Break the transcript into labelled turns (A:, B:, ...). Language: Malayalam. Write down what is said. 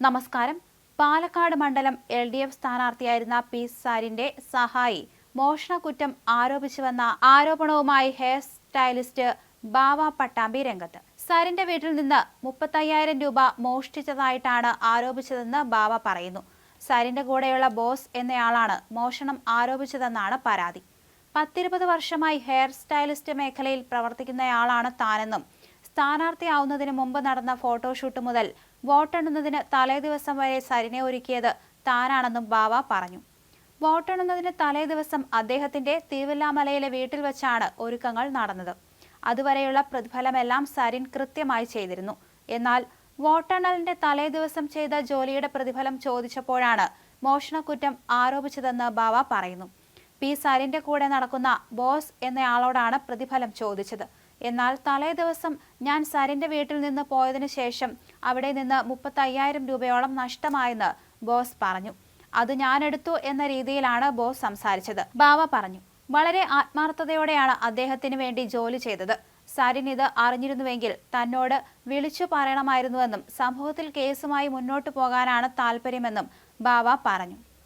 A: നമസ്കാരം. പാലക്കാട് മണ്ഡലം LDF സ്ഥാനാർത്ഥിയായിരുന്ന പി സാരിന്റെ സഹായി മോഷണക്കുറ്റം ആരോപിച്ചുവെന്ന ആരോപണവുമായി ഹെയർ സ്റ്റൈലിസ്റ്റ് ബാവ പട്ടാമ്പി രംഗത്ത്. സാരിന്റെ വീട്ടിൽ നിന്ന് 35,000 രൂപ മോഷ്ടിച്ചതായിട്ടാണ് ആരോപിച്ചതെന്ന് ബാവ പറയുന്നു. സാരിന്റെ കൂടെയുള്ള ബോസ് എന്നയാളാണ് മോഷണം ആരോപിച്ചതെന്നാണ് പരാതി. 10-20 വർഷമായി ഹെയർ സ്റ്റൈലിസ്റ്റ് മേഖലയിൽ പ്രവർത്തിക്കുന്നയാളാണ് താനെന്നും സ്ഥാനാർത്ഥിയാവുന്നതിന് മുമ്പ് നടന്ന ഫോട്ടോഷൂട്ട് മുതൽ വോട്ടെണ്ണുന്നതിന് തലേദിവസം വരെ സരിനെ ഒരുക്കിയത് താനാണെന്നും ബാവ പറഞ്ഞു. വോട്ടെണ്ണുന്നതിന് തലേദിവസം അദ്ദേഹത്തിന്റെ തിരുവല്ലാമലയിലെ വീട്ടിൽ വെച്ചാണ് ഒരുക്കങ്ങൾ നടന്നത്. അതുവരെയുള്ള പ്രതിഫലമെല്ലാം സരിൻ കൃത്യമായി ചെയ്തിരുന്നു. എന്നാൽ വോട്ടെണ്ണലിന്റെ തലേദിവസം ചെയ്ത ജോലിയുടെ പ്രതിഫലം ചോദിച്ചപ്പോഴാണ് മോഷണക്കുറ്റം ആരോപിച്ചതെന്ന് ബാവ പറയുന്നു. പി സരിന്റെ കൂടെ നടക്കുന്ന ബോസ് എന്നയാളോടാണ് പ്രതിഫലം ചോദിച്ചത്. എന്നാൽ തലേദിവസം ഞാൻ സരിന്റെ വീട്ടിൽ നിന്ന് പോയതിനു ശേഷം അവിടെ നിന്ന് 35,000 രൂപയോളം നഷ്ടമായെന്ന് ബോസ് പറഞ്ഞു. അത് ഞാനെടുത്തു എന്ന രീതിയിലാണ് ബോസ് സംസാരിച്ചത്, ബാവ പറഞ്ഞു. വളരെ ആത്മാർത്ഥതയോടെയാണ് അദ്ദേഹത്തിന് വേണ്ടി ജോലി ചെയ്തത്. സരിൻ ഇത് അറിഞ്ഞിരുന്നുവെങ്കിൽ തന്നോട് വിളിച്ചു പറയണമായിരുന്നുവെന്നും സംഭവത്തിൽ കേസുമായി മുന്നോട്ടു പോകാനാണ് താല്പര്യമെന്നും ബാവ പറഞ്ഞു.